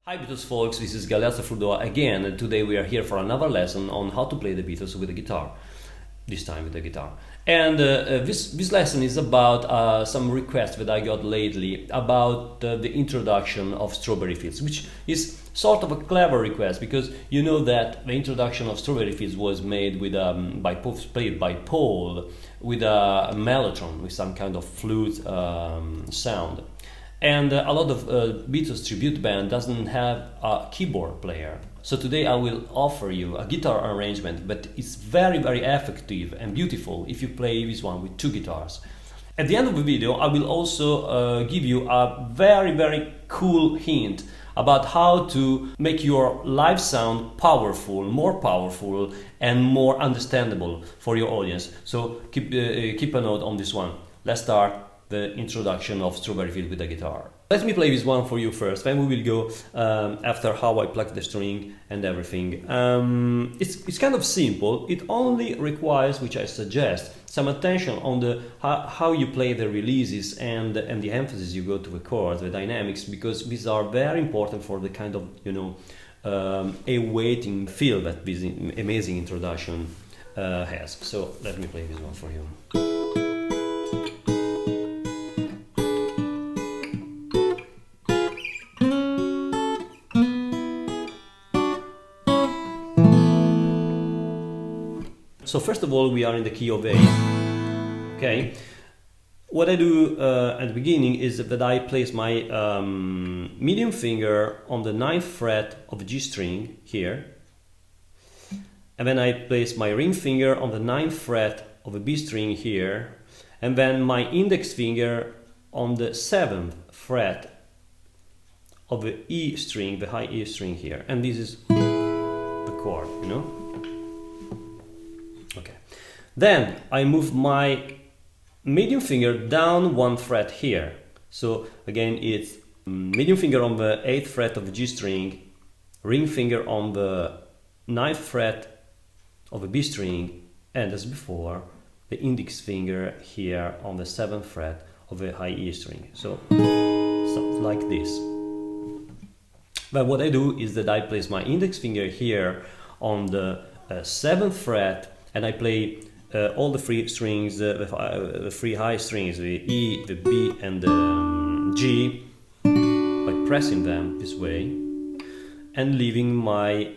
Hi Beatles folks, this is Galeazzo Frudua again, and today we are here for another lesson on how to play the Beatles with the guitar, this time with the guitar. And this lesson is about some requests that I got lately about the introduction of Strawberry Fields, which is sort of a clever request because you know that the introduction of Strawberry Fields was made with played by Paul with a mellotron, with some kind of flute sound. And a lot of Beatles Tribute band doesn't have a keyboard player. So today I will offer you a guitar arrangement, but it's very effective and beautiful if you play this one with two guitars. At the end of the video I will also give you a very cool hint about how to make your live sound more powerful and more understandable for your audience. So keep a note on this one. Let's start the introduction of Strawberry Fields with the guitar. Let me play this one for you first, then we will go after how I pluck the string and everything. It's kind of simple. It only requires, which I suggest, some attention on the how you play the releases and the emphasis you go to the chords, the dynamics, because these are very important for the kind of awaiting feel that this amazing introduction has. So let me play this one for you. So first of all, we are in the key of A. Okay. What I do at the beginning is that I place my medium finger on the 9th fret of the G string here, and then I place my ring finger on the 9th fret of the B string here, and then my index finger on the 7th fret of the E string, the high E string here, and this is the chord, you know. Okay. Then I move my medium finger down 1 fret here. So again, it's medium finger on the 8th fret of the G string, ring finger on the 9th fret of the B string, and as before, the index finger here on the 7th fret of the high E string. So something like this. But what I do is that I place my index finger here on the 7th fret, and I play all the three strings, the three high strings, the E, the B, and the G, by pressing them this way, and leaving my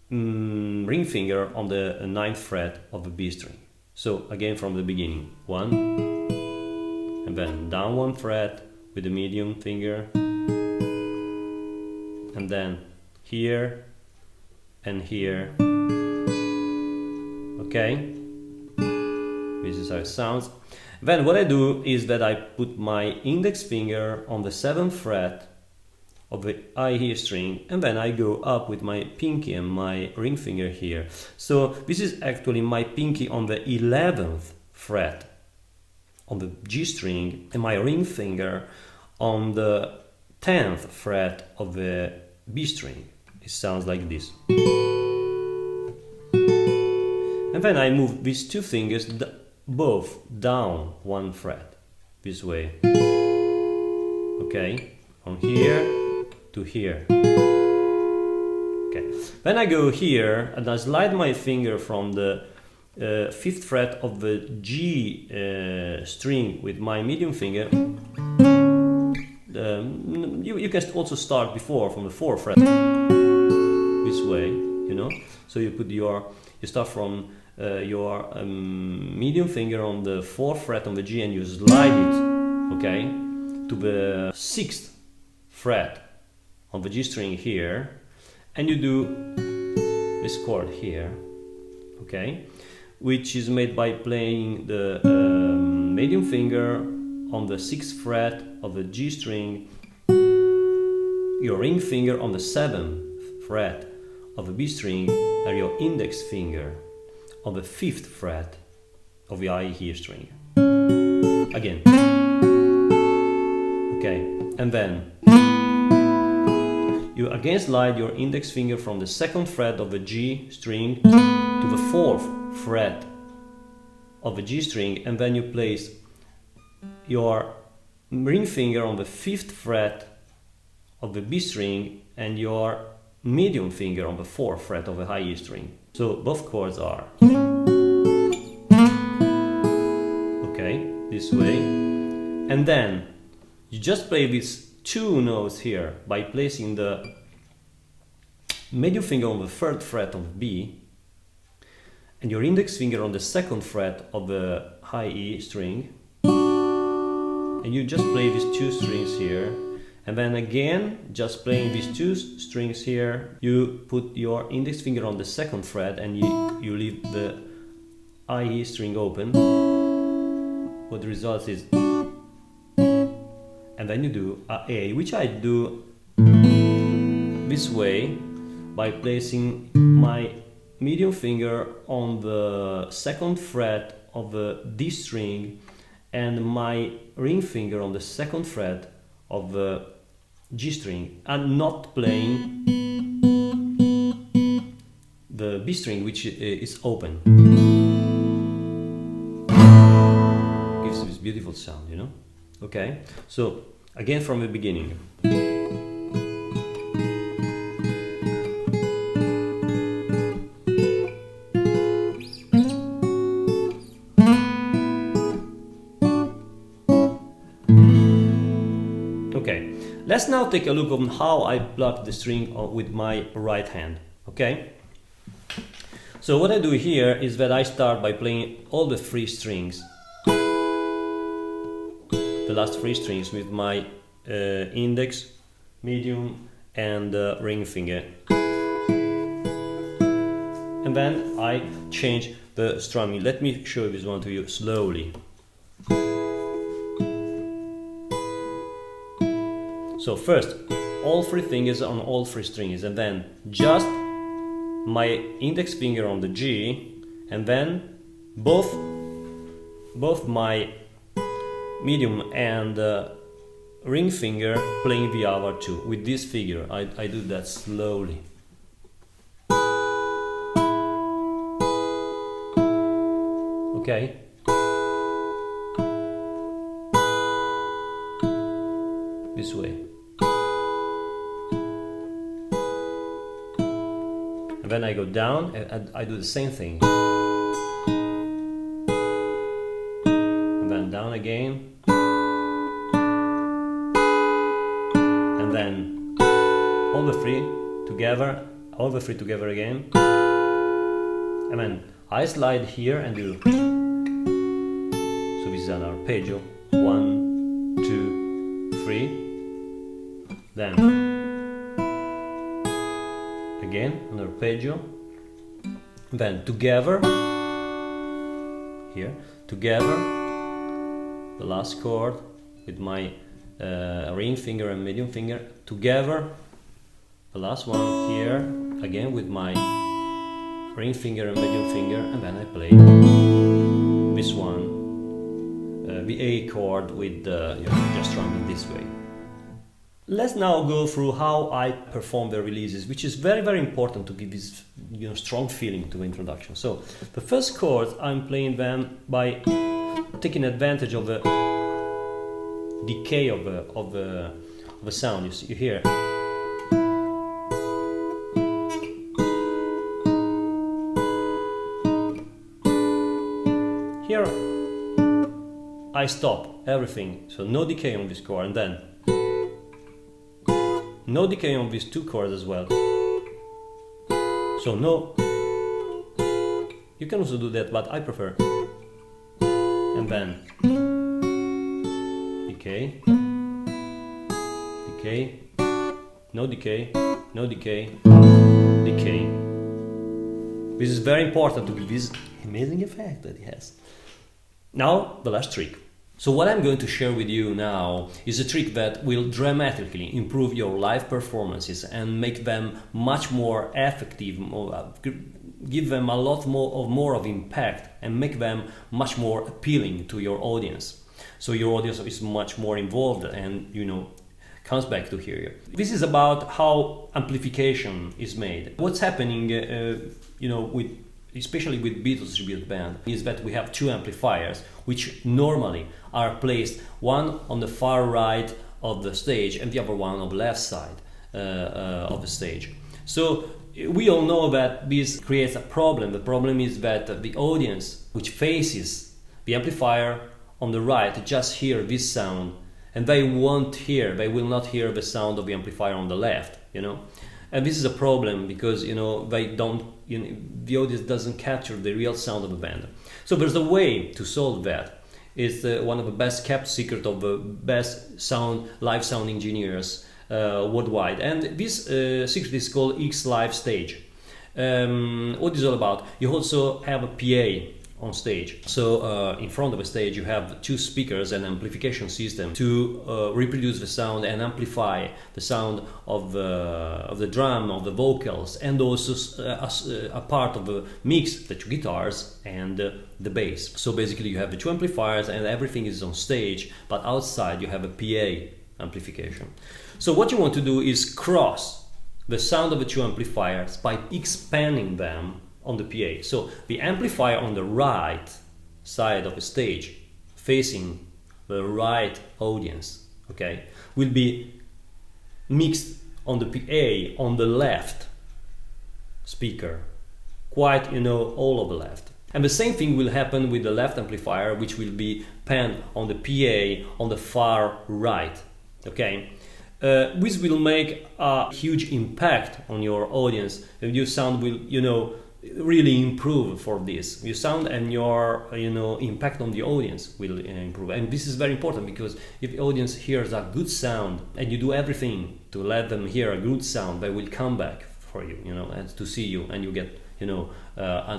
ring finger on the 9th fret of the B string. So again from the beginning, 1, and then down 1 fret with the medium finger, and then here and here. Okay, this is how it sounds. Then what I do is that I put my index finger on the 7th fret of the I E string, and then I go up with my pinky and my ring finger here. So this is actually my pinky on the 11th fret on the G string, and my ring finger on the 10th fret of the B string. It sounds like this. And then I move these two fingers both down 1 fret, this way. Okay, from here to here. Okay, then I go here and I slide my finger from the 5th fret of the G string with my medium finger. You can also start before from the 4th fret, this way, you know. So you start from your medium finger on the 4th fret on the G, and you slide it, okay, to the 6th fret on the G string here, and you do this chord here, okay, which is made by playing the medium finger on the 6th fret of the G string, your ring finger on the 7th fret of the B string, and your index finger on the 5th fret of the I E string. Again. Okay, and then you again slide your index finger from the 2nd fret of the G string to the 4th fret of the G string, and then you place your ring finger on the 5th fret of the B string and your medium finger on the 4th fret of the high E string. So both chords are okay, this way, and then you just play these 2 notes here by placing the medium finger on the 3rd fret of B and your index finger on the 2nd fret of the high E string, and you just play these 2 strings here, and then again just playing these 2 strings here, you put your index finger on the 2nd fret and you leave the high E string open. What results is, and then you do A, which I do this way by placing my medium finger on the 2nd fret of the D string and my ring finger on the 2nd fret of the G string, and not playing the B string, which is open. Gives this beautiful sound, you know? Okay, so again from the beginning. Okay, let's now take a look on how I pluck the string with my right hand. Okay, so what I do here is that I start by playing all the 3 strings, the last 3 strings, with my index, medium and ring finger, and then I change the strumming. Let me show this one to you slowly. So first, all 3 fingers on all 3 strings, and then just my index finger on the G, and then both my medium and ring finger playing the other 2 with this figure. I do that slowly. Okay. This way. And then I go down and I do the same thing. And then down again. And then all the 3 together, again. And then I slide here and do. So this is an arpeggio. 1, 2, 3. Then again an arpeggio, then together here, together the last chord with my ring finger and medium finger, together the last one here again with my ring finger and medium finger, and then I play this one, the A chord with just strumming this way. Let's now go through how I perform the releases, which is very, very important to give this strong feeling to the introduction. So the first chords, I'm playing them by taking advantage of the decay of the sound. You hear. Here I stop everything, so no decay on this chord, and then no decay on these 2 chords as well. So no, you can also do that, but I prefer. And then decay, decay, no decay, no decay, decay. This is very important to give this amazing effect that it has. Now the last trick. So what I'm going to share with you now is a trick that will dramatically improve your live performances and make them much more effective, give them a lot more of impact, and make them much more appealing to your audience. So your audience is much more involved and comes back to hear you. This is about how amplification is made. What's happening, especially with Beatles Tribute band, is that we have 2 amplifiers which normally are placed one on the far right of the stage and the other one on the left side of the stage. So we all know that this creates a problem. The problem is that the audience which faces the amplifier on the right just hear this sound, and they will not hear the sound of the amplifier on the left, you know. And this is a problem because, you know, the audience doesn't capture the real sound of the band. So there's a way to solve that. It's one of the best kept secret of the best live sound engineers worldwide, and this secret is called X Live Stage. What is it all about? You also have a PA on stage. So in front of the stage you have two speakers and amplification system to reproduce the sound and amplify the sound of the drum, of the vocals, and also a part of the mix, the two guitars and the bass. So basically you have the two amplifiers and everything is on stage, but outside you have a PA amplification. So what you want to do is cross the sound of the two amplifiers by expanding them on the PA. So the amplifier on the right side of the stage, facing the right audience, okay, will be mixed on the PA on the left speaker, quite, you know, all of the left. And the same thing will happen with the left amplifier, which will be panned on the PA on the far right, okay. This will make a huge impact on your audience. Your sound will, you know, really improve for this. Your sound and your, you know, impact on the audience will improve. And this is very important because if the audience hears a good sound and you do everything to let them hear a good sound, they will come back for you, you know, and to see you, and you get, you know,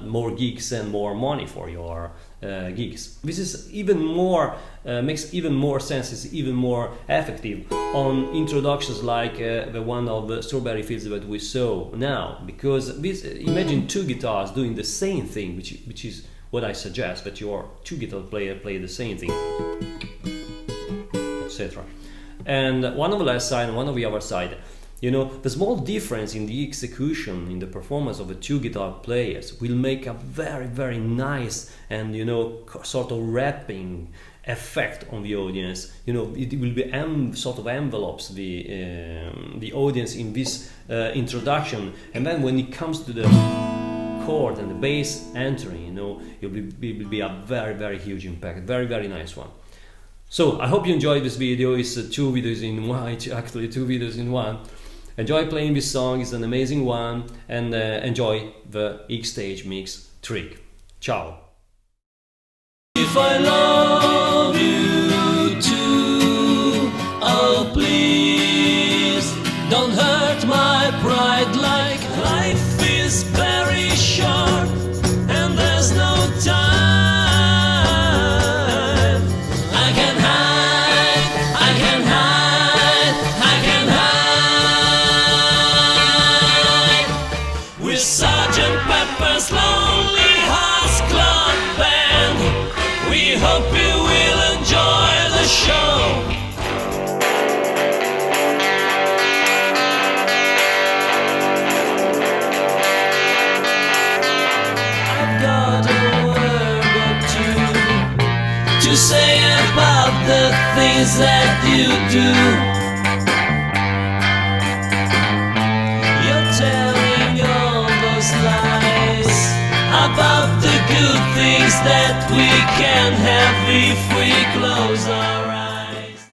more gigs and more money for your gigs. This is even more makes even more sense. It's even more effective on introductions like the one of Strawberry Fields that we saw now, because this, imagine two guitars doing the same thing, which is what I suggest, that your two guitar player play the same thing, etc. And one on the left side and one on the other side. You know, the small difference in the execution, in the performance of the two guitar players will make a very, very nice and, you know, sort of wrapping effect on the audience. You know, it will be sort of envelopes the audience in this introduction, and then when it comes to the chord and the bass entering, you know, it will be a very, very huge impact, very, very nice one. So I hope you enjoyed this video. It's two videos in one, actually two videos in one. Enjoy playing this song, it's an amazing one, and enjoy the X Stage Mix trick. Ciao! If I love you too, oh please, don't hurt my pride, like life is very short and there's no time. I can hide, I can hide, I can hide with Sgt. Pepper's Lonely Hearts Club Band. We hope you will enjoy the show. I've got a word or two to say about the things that you do. You're telling all those lies about the good things that we can have if we close